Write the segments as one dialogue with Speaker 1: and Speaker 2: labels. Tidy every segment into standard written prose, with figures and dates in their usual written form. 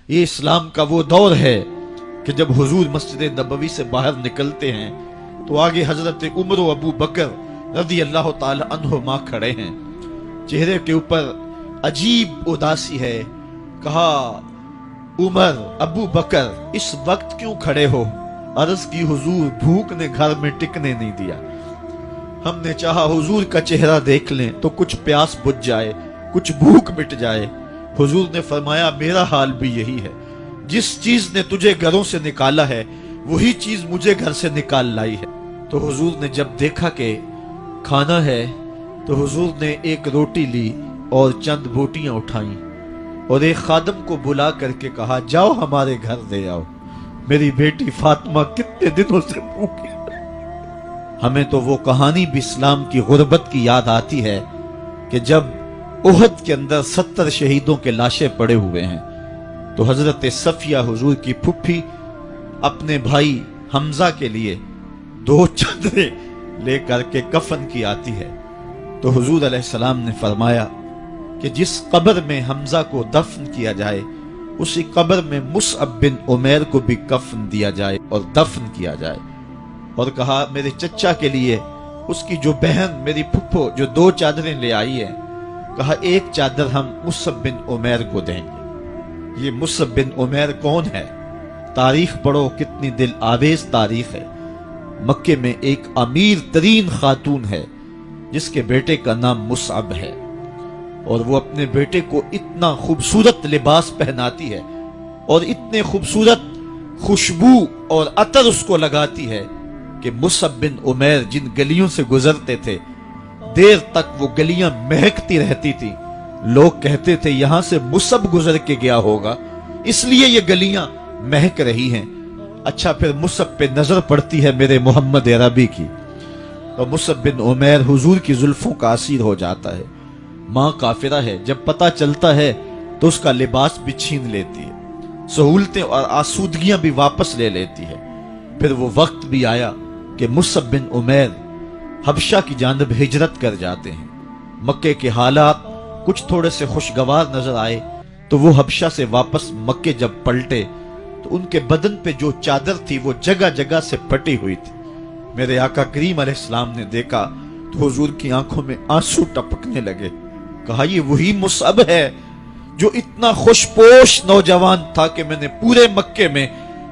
Speaker 1: یہ اسلام کا وہ دور ہے کہ جب حضور مسجد نبوی سے باہر نکلتے ہیں تو آگے حضرت عمر و ابو بکر رضی اللہ تعالی عنہما کھڑے ہیں. چہرے کے اوپر عجیب اداسی ہے. کہا عمر ابو بکر اس وقت کیوں کھڑے ہو؟ عرض کی حضور بھوک نے گھر میں ٹکنے نہیں دیا. ہم نے چاہا حضور کا چہرہ دیکھ لیں تو کچھ پیاس بجھ جائے، کچھ بھوک مٹ جائے. حضور نے فرمایا میرا حال بھی یہی ہے. جس چیز نے تجھے گھروں سے نکالا ہے وہی چیز مجھے گھر سے نکال لائی ہے. تو حضور نے جب دیکھا کہ کھانا ہے تو حضور نے ایک روٹی لی اور چند بوٹیاں اٹھائیں اور ایک خادم کو بلا کر کے کہا جاؤ ہمارے گھر دے آؤ، میری بیٹی فاطمہ کتنے دنوں سے بھوکی. ہمیں تو وہ کہانی بھی اسلام کی غربت کی یاد آتی ہے کہ جب احد کے اندر 70 شہیدوں کے لاشیں پڑے ہوئے ہیں تو حضرت صفیہ حضور کی پھپھی اپنے بھائی حمزہ کے لیے 2 چادریں لے کر کے کفن کی آتی ہے. تو حضور علیہ السلام نے فرمایا کہ جس قبر میں حمزہ کو دفن کیا جائے اسی قبر میں مصعب بن عمیر کو بھی کفن دیا جائے اور دفن کیا جائے. اور کہا میرے چچا کے لیے اس کی جو بہن میری پھپھو جو 2 چادریں لے آئی ہے، کہا ایک چادر ہم مصعب بن عمیر کو دیں گے. یہ مصعب بن عمیر کون ہے؟ تاریخ پڑھو، کتنی دل آویز تاریخ ہے. مکے میں ایک امیر ترین خاتون ہے جس کے بیٹے کا نام مصعب ہے، اور وہ اپنے بیٹے کو اتنا خوبصورت لباس پہناتی ہے اور اتنے خوبصورت خوشبو اور عطر اس کو لگاتی ہے کہ مصعب بن عمیر جن گلیوں سے گزرتے تھے دیر تک وہ گلیاں مہکتی رہتی تھی. لوگ کہتے تھے یہاں سے مصعب گزر کے گیا ہوگا اس لیے یہ گلیاں مہک رہی ہیں. اچھا پھر مصعب پہ نظر پڑتی ہے میرے محمد عربی کی تو مصعب بن عمیر حضور کی زلفوں کا اسیر ہو جاتا ہے. ماں کافرہ ہے، جب پتہ چلتا ہے تو اس کا لباس بھی چھین لیتی ہے، سہولتیں اور آسودگیاں بھی واپس لے لیتی ہے. پھر وہ وقت بھی آیا کہ مصعب بن عمیر حبشہ کی جانب ہجرت کر جاتے ہیں. مکے کے حالات کچھ تھوڑے سے خوشگوار نظر آئے تو وہ حبشہ سے واپس مکے جب پلٹے تو ان کے بدن پہ جو چادر تھی وہ جگہ جگہ سے پھٹی ہوئی تھی. میرے آقا کریم علیہ السلام نے دیکھا تو حضور کی آنکھوں میں آنسو ٹپکنے لگے. کہا یہ وہی مصعب ہے جو اتنا خوش پوش نوجوان تھا کہ میں نے پورے مکے میں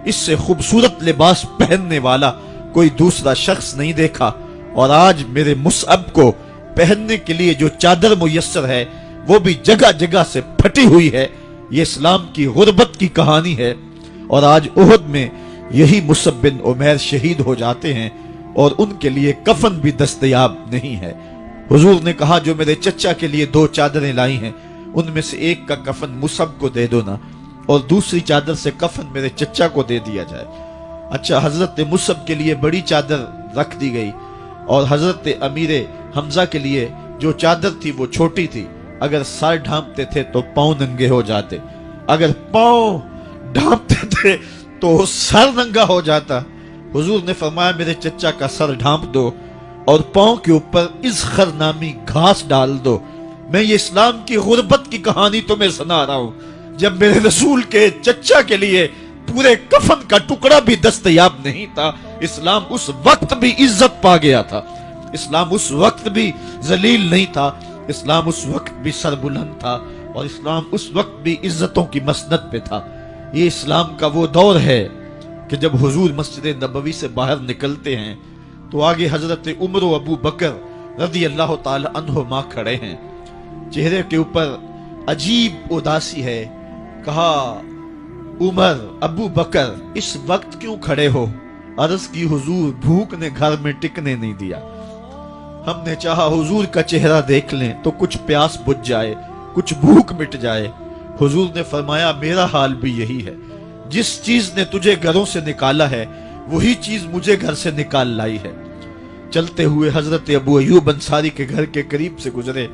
Speaker 1: اس سے خوبصورت لباس پہننے والا کوئی دوسرا شخص نہیں دیکھا، اور آج میرے مصعب کو پہننے کے لیے جو چادر میسر ہے وہ بھی جگہ جگہ سے پھٹی ہوئی ہے. یہ اسلام کی غربت کی کہانی ہے. اور آج احد میں یہی مصعب بن عمیر شہید ہو جاتے ہیں اور ان کے لیے کفن بھی دستیاب نہیں ہے. حضور نے کہا جو میرے چچا کے لیے 2 چادریں لائی ہیں ان میں سے ایک کا کفن مصعب کو دے دو نا، اور دوسری چادر سے کفن میرے چچا کو دے دیا جائے. اچھا حضرت مصعب کے لیے بڑی چادر رکھ دی گئی اور حضرت امیر حمزہ کے لیے جو چادر تھی وہ چھوٹی تھی. اگر سر ڈھانپتے تھے تو پاؤں ننگے ہو جاتے، اگر پاؤں ڈھانپتے تھے تو سر ننگا ہو جاتا. حضور نے فرمایا میرے چچا کا سر ڈھانپ دو اور پاؤں کے اوپر اذخر نامی گھاس ڈال دو. میں یہ اسلام کی غربت کی کہانی تمہیں سنا رہا ہوں. جب میرے رسول کے چچا کے لیے پورے کفن کا ٹکڑا بھی دستیاب نہیں تھا، اسلام اس وقت بھی عزت پا گیا تھا. اسلام اس وقت بھی ذلیل نہیں تھا. اسلام اس وقت بھی سربلند تھا، اور اسلام اس وقت بھی عزتوں کی مسند پہ تھا. یہ اسلام کا وہ دور ہے کہ جب حضور مسجد نبوی سے باہر نکلتے ہیں تو آگے حضرت عمر و ابو بکر رضی اللہ تعالی عنہما کھڑے ہیں. چہرے کے اوپر عجیب اداسی ہے. کہا عمر ابو بکر اس وقت کیوں کھڑے ہو؟ عرض کی حضور بھوک نے گھر میں ٹکنے نہیں دیا. ہم نے چاہا حضور کا چہرہ دیکھ لیں تو کچھ پیاس بجھ جائے، کچھ بھوک مٹ جائے. حضور نے فرمایا میرا حال بھی یہی ہے. جس چیز نے تجھے گھروں سے نکالا ہے وہی چیز مجھے گھر سے نکال لائی ہے. چلتے ہوئے حضرت ابو ایوب انصاری کے گھر کے قریب سے گزرے.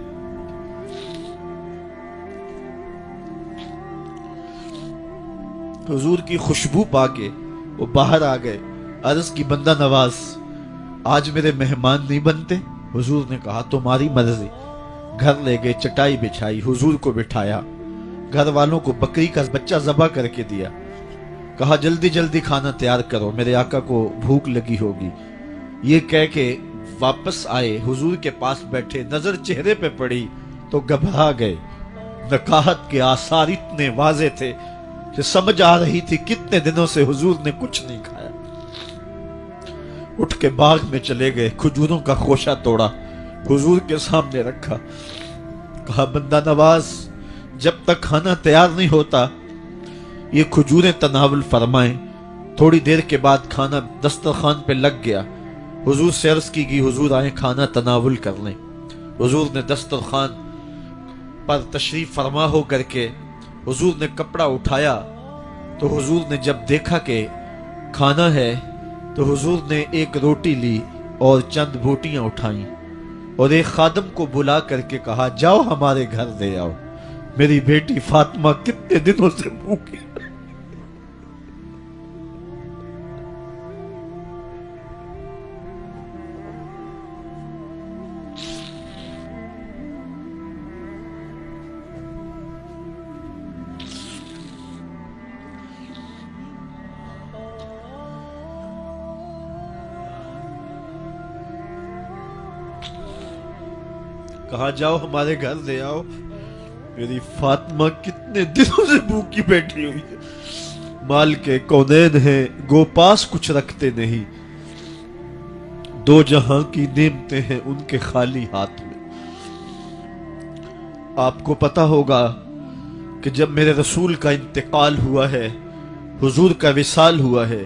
Speaker 1: حضور کی خوشبو پا کے وہ باہر آ گئے. عرض کی بندہ نواز آج میرے مہمان نہیں بنتے؟ حضور نے کہا تمہاری مرضی. گھر لے گئے، چٹائی بچھائی، حضور کو بٹھایا. گھر والوں کو بکری کا بچہ ذبح کر کے دیا، کہا جلدی جلدی کھانا تیار کرو، میرے آقا کو بھوک لگی ہوگی۔ یہ کہہ کے واپس آئے، حضور کے پاس بیٹھے، نظر چہرے پہ پڑی تو گھبرا گئے۔ نکاحت کے آثار اتنے واضح تھے کہ سمجھ آ رہی تھی کتنے دنوں سے حضور نے کچھ نہیں کھایا۔ اٹھ کے باغ میں چلے گئے، کھجوروں کا خوشہ توڑا، حضور کے سامنے رکھا، کہا بندہ نواز جب تک کھانا تیار نہیں ہوتا یہ کھجوریں تناول فرمائیں۔ تھوڑی دیر کے بعد کھانا دسترخوان پہ لگ گیا، حضور سے عرض کی گئی حضور آئیں کھانا تناول کر لیں۔ حضور نے دسترخوان پر تشریف فرما ہو کر کے حضور نے کپڑا اٹھایا تو حضور نے جب دیکھا کہ کھانا ہے تو حضور نے ایک روٹی لی اور چند بوٹیاں اٹھائیں اور ایک خادم کو بلا کر کے کہا جاؤ ہمارے گھر دے آؤ، میری بیٹی فاطمہ کتنے دنوں سے بھوکی۔ کہا جاؤ ہمارے گھر دے آؤ، میری فاطمہ کتنے دنوں سے بھوکی بیٹھی ہوئی ہے۔ مال کے کونین ہیں گو پاس کچھ رکھتے نہیں، دو جہاں کی نعمتیں ہیں ان کے خالی ہاتھ میں۔ آپ کو پتا ہوگا کہ جب میرے رسول کا انتقال ہوا ہے، حضور کا وصال ہوا ہے،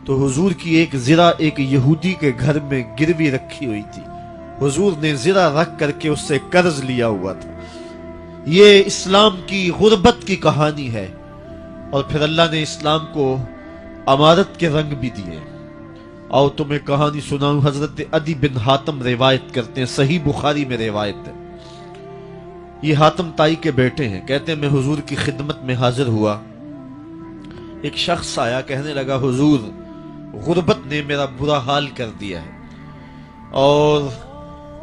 Speaker 1: تو حضور کی ایک زرہ ایک یہودی کے گھر میں گروی رکھی ہوئی تھی، حضور نے زرہ رکھ کر کے اس سے قرض لیا ہوا تھا۔ یہ اسلام کی غربت کی کہانی ہے، اور پھر اللہ نے اسلام کو امارت کے رنگ بھی دیے۔ آؤ تمہیں کہانی سناؤں، حضرت عدی بن حاتم روایت کرتے ہیں، صحیح بخاری میں روایت ہے۔ یہ حاتم تائی کے بیٹے ہیں، کہتے ہیں میں حضور کی خدمت میں حاضر ہوا، ایک شخص آیا کہنے لگا حضور غربت نے میرا برا حال کر دیا ہے، اور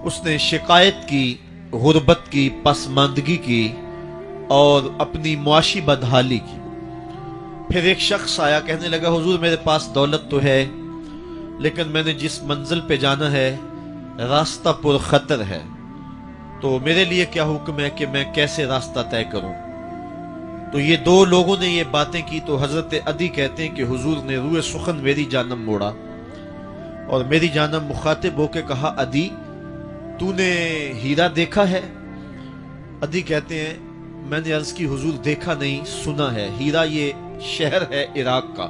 Speaker 1: اس نے شکایت کی غربت کی، پسماندگی کی اور اپنی معاشی بدحالی کی۔ پھر ایک شخص آیا کہنے لگا حضور میرے پاس دولت تو ہے لیکن میں نے جس منزل پہ جانا ہے راستہ پر خطر ہے، تو میرے لیے کیا حکم ہے کہ میں کیسے راستہ طے کروں؟ تو یہ دو لوگوں نے یہ باتیں کی تو حضرت عدی کہتے ہیں کہ حضور نے روئے سخن میری جانب موڑا اور میری جانب مخاطب ہو کے کہا عدی تو نے ہیرا دیکھا ہے؟ عدی کہتے ہیں میں نے عرض کی حضور دیکھا نہیں، سنا ہے، ہیرا یہ شہر ہے عراق کا۔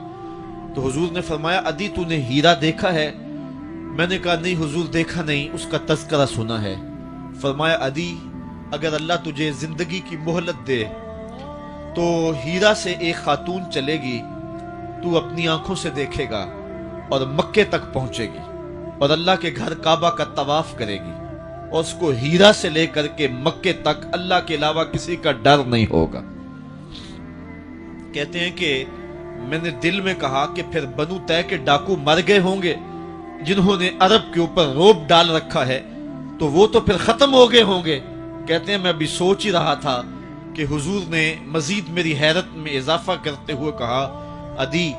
Speaker 1: تو حضور نے فرمایا عدی تو نے ہیرا دیکھا ہے؟ میں نے کہا نہیں حضور دیکھا نہیں، اس کا تذکرہ سنا ہے۔ فرمایا عدی اگر اللہ تجھے زندگی کی مہلت دے تو ہیرا سے ایک خاتون چلے گی، تو اپنی آنکھوں سے دیکھے گا اور مکے تک پہنچے گی اور اللہ کے گھر کعبہ کا طواف کرے گی، اور اس کو ہیرا سے لے کر کے مکے تک اللہ کے علاوہ کسی کا ڈر نہیں ہوگا۔ کہتے ہیں کہ میں نے دل میں کہا کہ پھر بنو طے کے ڈاکو مر گئے ہوں گے جنہوں نے عرب کے اوپر روب ڈال رکھا ہے، تو وہ تو پھر ختم ہو گئے ہوں گے۔ کہتے ہیں میں ابھی سوچ ہی رہا تھا کہ حضور نے مزید میری حیرت میں اضافہ کرتے ہوئے کہا عدی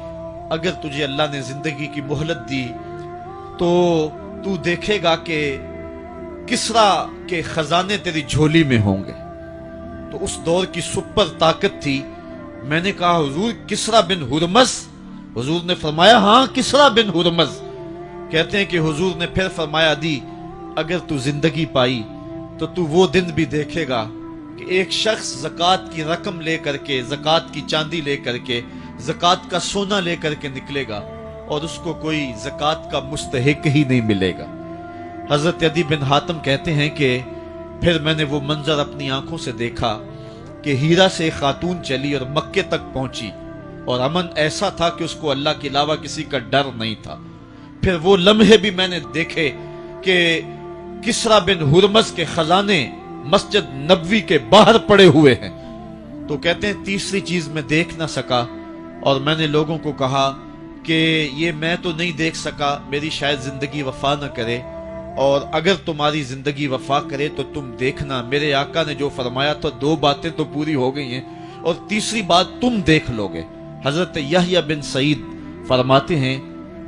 Speaker 1: اگر تجھے اللہ نے زندگی کی مہلت دی تو تو دیکھے گا کہ کسرا کے خزانے تیری جھولی میں ہوں گے۔ تو اس دور کی سپر طاقت تھی۔ میں نے کہا حضور کسرا بن ہرمز؟ حضور نے فرمایا ہاں کسرا بن ہرمز۔ کہتے ہیں کہ حضور نے پھر فرمایا عدی اگر تو زندگی پائی تو تو وہ دن بھی دیکھے گا کہ ایک شخص زکوٰۃ کی رقم لے کر کے، زکوٰۃ کی چاندی لے کر کے، زکوٰۃ کا سونا لے کر کے نکلے گا اور اس کو کوئی زکوٰۃ کا مستحق ہی نہیں ملے گا۔ حضرت عدی بن حاتم کہتے ہیں کہ پھر میں نے وہ منظر اپنی آنکھوں سے دیکھا کہ ہیرا سے ایک خاتون چلی اور مکے تک پہنچی، اور امن ایسا تھا کہ اس کو اللہ کے علاوہ کسی کا ڈر نہیں تھا۔ پھر وہ لمحے بھی میں نے دیکھے کہ کسرا بن ہرمز کے خزانے مسجد نبوی کے باہر پڑے ہوئے ہیں۔ تو کہتے ہیں تیسری چیز میں دیکھ نہ سکا، اور میں نے لوگوں کو کہا کہ یہ میں تو نہیں دیکھ سکا، میری شاید زندگی وفا نہ کرے، اور اگر تمہاری زندگی وفا کرے تو تم دیکھنا میرے آقا نے جو فرمایا تو 2 باتیں تو پوری ہو گئی ہیں، اور تیسری بات تم دیکھ لو گے۔ حضرت یحییٰ بن سعید فرماتے ہیں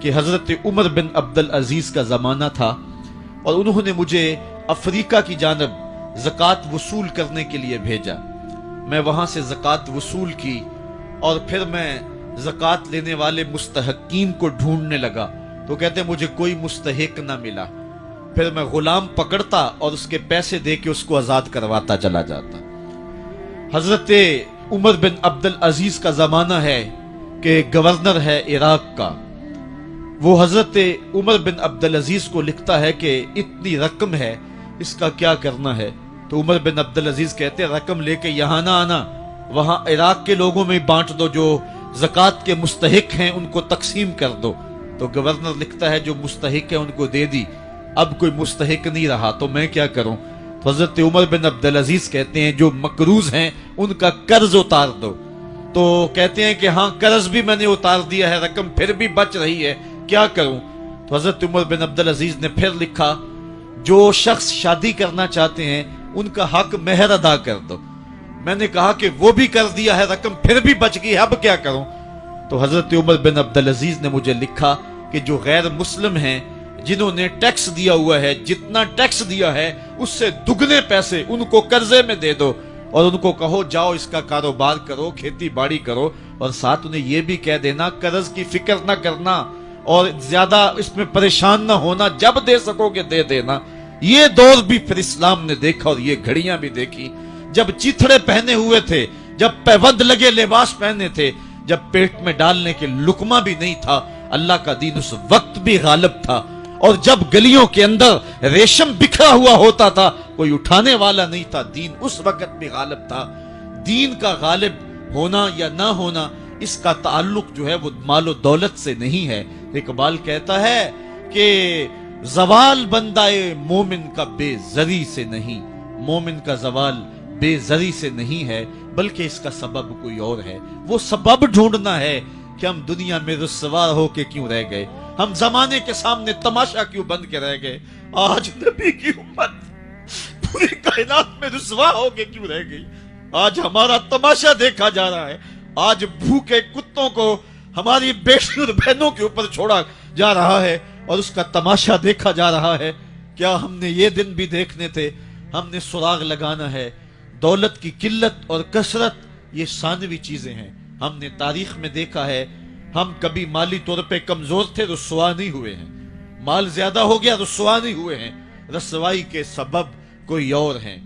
Speaker 1: کہ حضرت عمر بن عبدالعزیز کا زمانہ تھا، اور انہوں نے مجھے افریقہ کی جانب زکوٰۃ وصول کرنے کے لیے بھیجا۔ میں وہاں سے زکوٰۃ وصول کی، اور پھر میں زکوٰۃ لینے والے مستحقین کو ڈھونڈنے لگا، تو کہتے ہیں مجھے کوئی مستحق نہ ملا۔ پھر میں غلام پکڑتا اور اس کے پیسے دے کے اس کو آزاد کرواتا چلا جاتا۔ حضرت عمر بن عبدالعزیز کا زمانہ ہے کہ گورنر ہے عراق کا، وہ حضرت عمر بن عبدالعزیز کو لکھتا ہے کہ اتنی رقم ہے، اس کا کیا کرنا ہے؟ تو عمر بن عبدالعزیز کہتے ہیں رقم لے کے یہاں نہ آنا، وہاں عراق کے لوگوں میں بانٹ دو، جو زکوٰۃ کے مستحق ہیں ان کو تقسیم کر دو۔ تو گورنر لکھتا ہے جو مستحق ہے ان کو دے دی، اب کوئی مستحق نہیں رہا تو میں کیا کروں؟ تو حضرت عمر بن عبدالعزیز کہتے ہیں جو مقروض ہیں ان کا قرض اتار دو۔ تو کہتے ہیں کہ ہاں قرض بھی میں نے اتار دیا ہے، رقم پھر بھی بچ رہی ہے، کیا کروں؟ تو حضرت عمر بن عبدالعزیز نے پھر لکھا جو شخص شادی کرنا چاہتے ہیں ان کا حق مہر ادا کر دو۔ میں نے کہا کہ وہ بھی کر دیا ہے، رقم پھر بھی بچ گئی ہے، اب کیا کروں؟ تو حضرت عمر بن عبدالعزیز نے مجھے لکھا کہ جو غیر مسلم ہیں جنہوں نے ٹیکس دیا ہوا ہے، جتنا ٹیکس دیا ہے اس سے دگنے پیسے ان کو قرضے میں دے دو، اور ان کو کہو جاؤ اس کا کاروبار کرو، کھیتی باڑی کرو، اور ساتھ انہیں یہ بھی کہہ دینا قرض کی فکر نہ کرنا اور زیادہ اس میں پریشان نہ ہونا، جب دے سکو گے دے دینا۔ یہ دور بھی پھر اسلام نے دیکھا اور یہ گھڑیاں بھی دیکھی، جب چیتھڑے پہنے ہوئے تھے، جب پیوند لگے لباس پہنے تھے، جب پیٹ میں ڈالنے کے لقمہ بھی نہیں تھا، اللہ کا دین اس وقت بھی غالب تھا۔ اور جب گلیوں کے اندر ریشم بکھرا ہوا ہوتا تھا، کوئی اٹھانے والا نہیں تھا، دین اس وقت بھی غالب تھا۔ دین کا غالب ہونا یا نہ ہونا اس کا تعلق جو ہے وہ مال و دولت سے نہیں ہے۔ اقبال کہتا ہے کہ زوال بندہ مومن کا بے زری سے نہیں، مومن کا زوال بے زری سے نہیں ہے بلکہ اس کا سبب کوئی اور ہے۔ وہ سبب ڈھونڈنا ہے کہ ہم دنیا میں رسوا ہو کے کیوں رہ گئے، ہم زمانے کے سامنے تماشا کیوں بن کے رہ گئے، آج نبی کی امت پوری کائنات میں رسوا ہو کے کیوں رہ گئی، آج ہمارا تماشا دیکھا جا رہا ہے، آج بھوکے کتوں کو ہماری بیٹی اور بہنوں کے اوپر چھوڑا جا رہا ہے اور اس کا تماشا دیکھا جا رہا ہے۔ کیا ہم نے یہ دن بھی دیکھنے تھے؟ ہم نے سراغ لگانا ہے۔ دولت کی قلت اور کثرت یہ ثانوی چیزیں ہیں، ہم نے تاریخ میں دیکھا ہے، ہم کبھی مالی طور پہ کمزور تھے، رسوا نہیں ہوئے ہیں، مال زیادہ ہو گیا رسوا نہیں ہوئے ہیں، رسوائی کے سبب کوئی اور ہیں۔